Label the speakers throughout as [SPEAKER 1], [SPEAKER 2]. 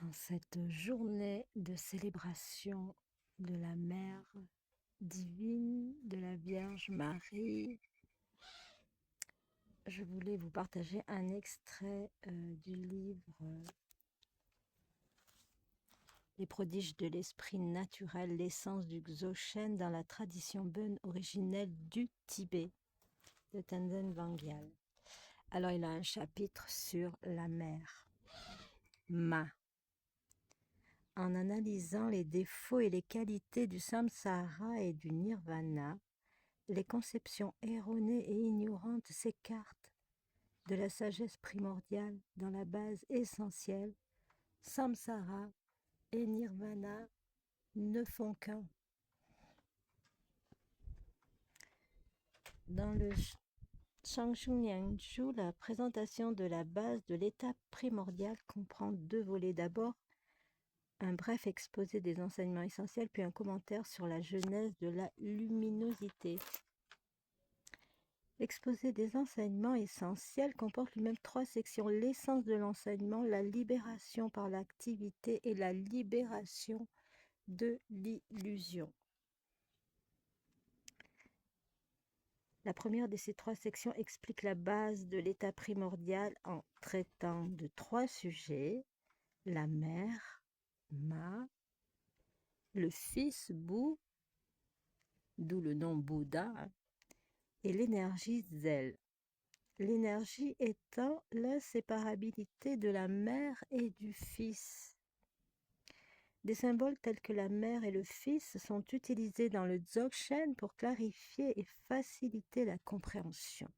[SPEAKER 1] En cette journée de célébration de la Mère divine, de la Vierge Marie, je voulais vous partager un extrait du livre Les prodiges de l'esprit naturel, l'essence du Dzogchen dans la tradition bonne originelle du Tibet de Tenzin Wangyal. Alors il a un chapitre sur la mer, Ma. En analysant les défauts et les qualités du samsara et du nirvana, les conceptions erronées et ignorantes s'écartent de la sagesse primordiale dans la base essentielle. Samsara et nirvana ne font qu'un. Dans le Shangshung Liangshu, la présentation de la base de l'état primordial comprend deux volets. D'abord, un bref exposé des enseignements essentiels, puis un commentaire sur la genèse de la luminosité. L'exposé des enseignements essentiels comporte lui-même trois sections: l'essence de l'enseignement, la libération par l'activité et la libération de l'illusion. La première de ces trois sections explique la base de l'état primordial en traitant de trois sujets: la mère, Ma, le fils, Bu, d'où le nom Bouddha, et l'énergie Zel. L'énergie étant l'inséparabilité de la mère et du fils. Des symboles tels que la mère et le fils sont utilisés dans le Dzogchen pour clarifier et faciliter la compréhension.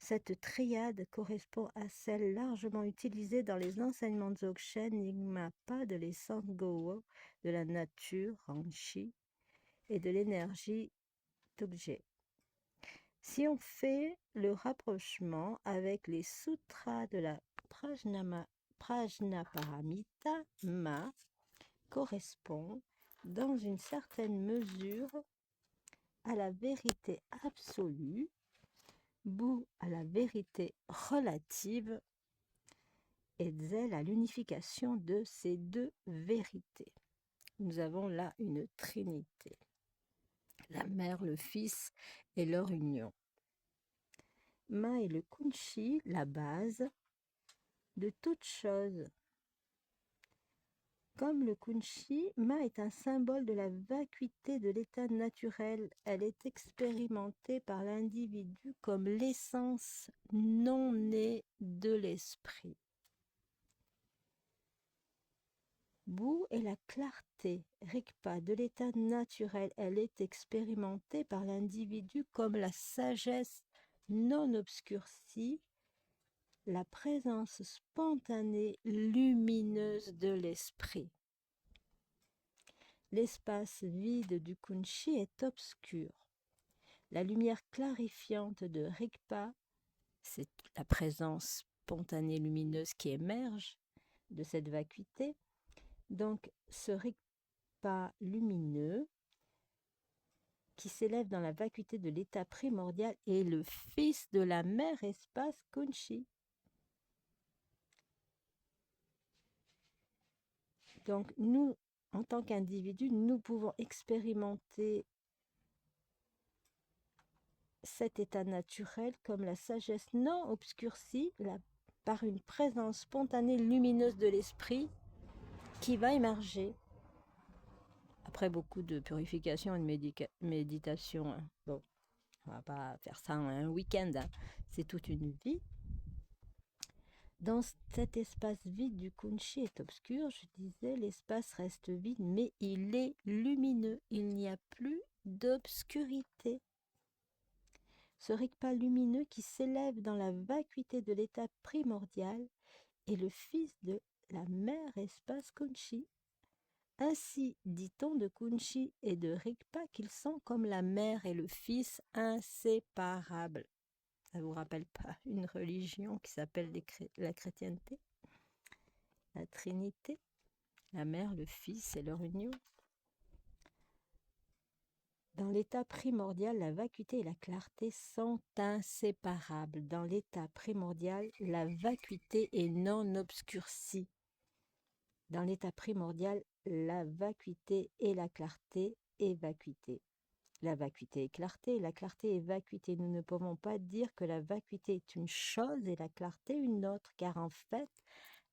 [SPEAKER 1] Cette triade correspond à celle largement utilisée dans les enseignements Dzogchen Nyingma-pa de l'essence Go-wo, de la nature Ranchi et de l'énergie Tokje. Si on fait le rapprochement avec les sutras de la Prajnaparamita, Ma correspond dans une certaine mesure à la vérité absolue, Bu à la vérité relative et Zel à l'unification de ces deux vérités. Nous avons là une trinité, la mère, le fils et leur union. Ma est le kunchi, la base de toute chose. Comme le kunchi, Ma est un symbole de la vacuité de l'état naturel. Elle est expérimentée par l'individu comme l'essence non née de l'esprit. Bu est la clarté, Rigpa, de l'état naturel. Elle est expérimentée par l'individu comme la sagesse non obscurcie, la présence spontanée, lumineuse de l'esprit. L'espace vide du kunchi est obscur. La lumière clarifiante de Rigpa, c'est la présence spontanée lumineuse qui émerge de cette vacuité. Donc, ce Rigpa lumineux qui s'élève dans la vacuité de l'état primordial est le fils de la mère espace kunchi. Donc, nous, en tant qu'individus, nous pouvons expérimenter cet état naturel comme la sagesse non obscurcie par une présence spontanée lumineuse de l'esprit qui va émerger après beaucoup de purification et de méditation. Bon, on va pas faire ça en un week-end, hein. C'est toute une vie. Dans cet espace vide du kunchi est obscur, je disais, l'espace reste vide, mais il est lumineux. Il n'y a plus d'obscurité. Ce Rigpa lumineux qui s'élève dans la vacuité de l'état primordial est le fils de la mère espace kunchi. Ainsi dit-on de kunchi et de Rigpa qu'ils sont comme la mère et le fils inséparables. Ça vous rappelle pas une religion qui s'appelle la chrétienté? La Trinité, la mère, le fils et leur union. Dans l'état primordial, la vacuité et la clarté sont inséparables. Dans l'état primordial, la vacuité est non obscurcie. Dans l'état primordial, la vacuité et la clarté est vacuité. La vacuité est clarté, la clarté est vacuité. Nous ne pouvons pas dire que la vacuité est une chose et la clarté une autre, car en fait,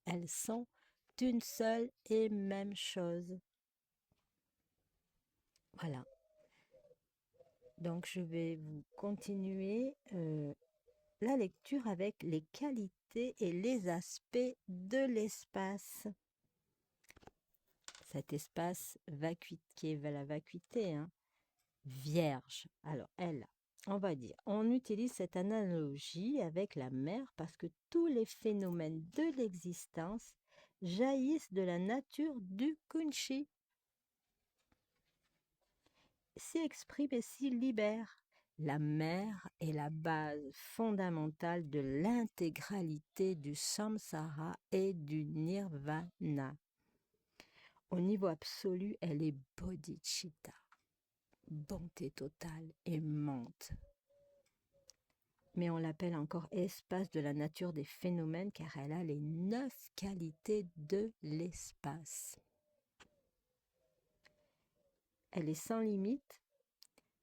[SPEAKER 1] elles sont une seule et même chose. Voilà. Donc, je vais vous continuer la lecture avec les qualités et les aspects de l'espace. Cet espace qui est la vacuité, hein, vierge. Alors, on va dire, on utilise cette analogie avec la mer parce que tous les phénomènes de l'existence jaillissent de la nature du Kunchi, s'y exprime et s'y libère. La mer est la base fondamentale de l'intégralité du samsara et du nirvana. Au niveau absolu, elle est bodhicitta, bonté totale, aimante. Mais on l'appelle encore espace de la nature des phénomènes car elle a les 9 qualités de l'espace. Elle est sans limite,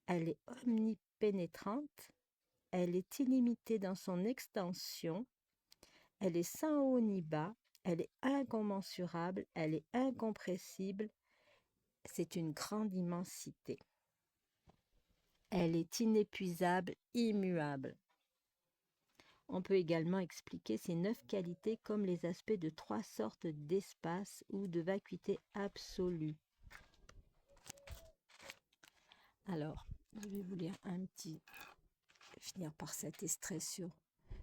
[SPEAKER 1] elle est omnipénétrante, elle est illimitée dans son extension, elle est sans haut ni bas, elle est incommensurable, elle est incompressible, c'est une grande immensité. Elle est inépuisable, immuable. On peut également expliquer ces 9 qualités comme les aspects de 3 sortes d'espace ou de vacuité absolue. Alors, je vais vous lire finir par cet extrait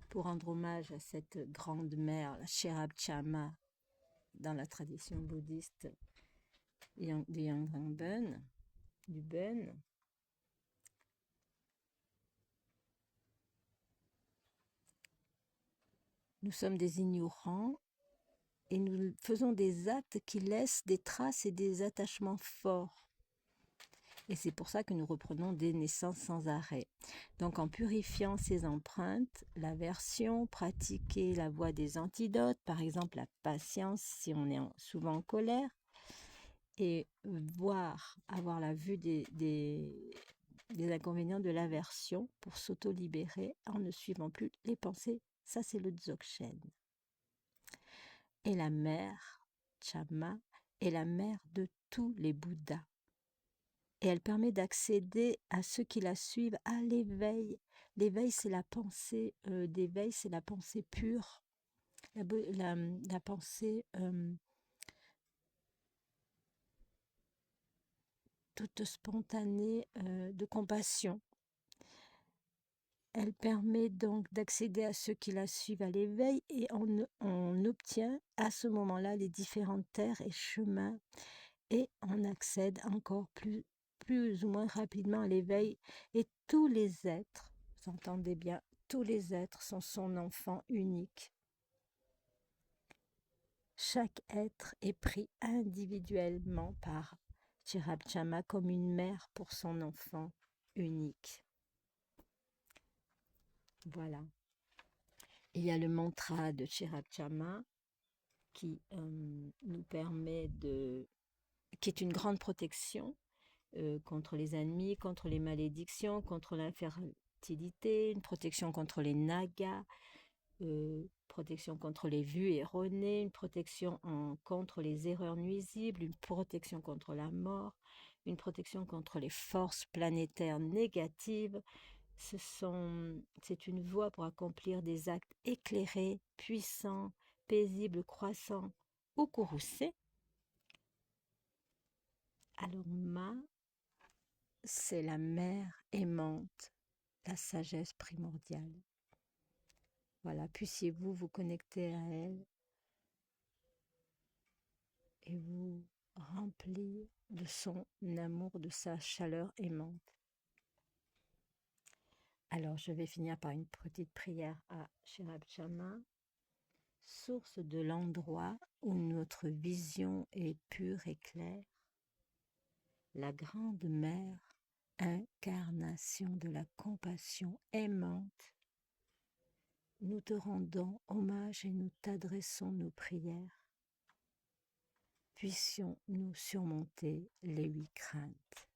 [SPEAKER 1] pour rendre hommage à cette grande mère, la Sherab-Chama, dans la tradition bouddhiste de Yangdreng-ben, du Ben. Nous sommes des ignorants et nous faisons des actes qui laissent des traces et des attachements forts. Et c'est pour ça que nous reprenons des naissances sans arrêt. Donc en purifiant ces empreintes, l'aversion, pratiquer la voie des antidotes, par exemple la patience si on est souvent en colère, et avoir la vue des inconvénients de l'aversion pour s'auto-libérer en ne suivant plus les pensées. Ça, c'est le Dzogchen. Et la mère, Chama, est la mère de tous les Bouddhas. Et elle permet d'accéder à ceux qui la suivent à l'éveil. L'éveil, c'est la pensée d'éveil, c'est la pensée pure, la pensée toute spontanée de compassion. Elle permet donc d'accéder à ceux qui la suivent à l'éveil et on obtient à ce moment-là les différentes terres et chemins et on accède encore plus ou moins rapidement à l'éveil. Et tous les êtres, vous entendez bien, tous les êtres sont son enfant unique. Chaque être est pris individuellement par Sherab-Chama comme une mère pour son enfant unique. Voilà. Il y a le mantra de Sherab-Chama qui nous permet qui est une grande protection contre les ennemis, contre les malédictions, contre l'infertilité, une protection contre les nagas, protection contre les vues erronées, une protection contre les erreurs nuisibles, une protection contre la mort, une protection contre les forces planétaires négatives. C'est une voie pour accomplir des actes éclairés, puissants, paisibles, croissants ou courroucés. Alors c'est la mère aimante, la sagesse primordiale. Voilà, puissiez-vous vous connecter à elle et vous remplir de son amour, de sa chaleur aimante. Alors, je vais finir par une petite prière à Sherab-Chama, source de l'endroit où notre vision est pure et claire, la grande mère, incarnation de la compassion aimante. Nous te rendons hommage et nous t'adressons nos prières. puissions-nous surmonter les 8 craintes.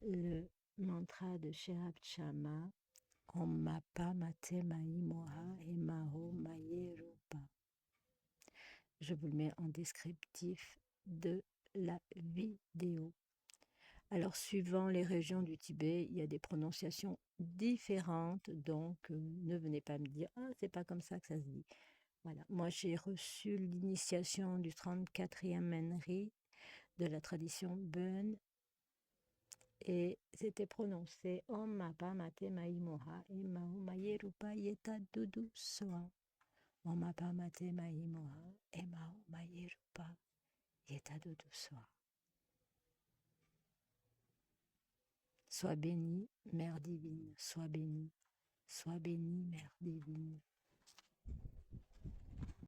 [SPEAKER 1] Le mantra de Sherab Chama, Om Mapa Mate Mai Moha Emaho Maye Rupa. Je vous le mets en descriptif de la vidéo. Alors, suivant les régions du Tibet, il y a des prononciations différentes, donc ne venez pas me dire « Ah, c'est pas comme ça que ça se dit ». Voilà, moi j'ai reçu l'initiation du 34e Menri de la tradition Bön et c'était prononcé Om Mapa Mate Mai Moha Emaho Maye Rupa Yeta Dudu Soa. Om Mapa Mate Mai Moha Emaho Maye Rupa Yeta Dudu Soa. Sois bénie, Mère divine, sois bénie, Mère divine.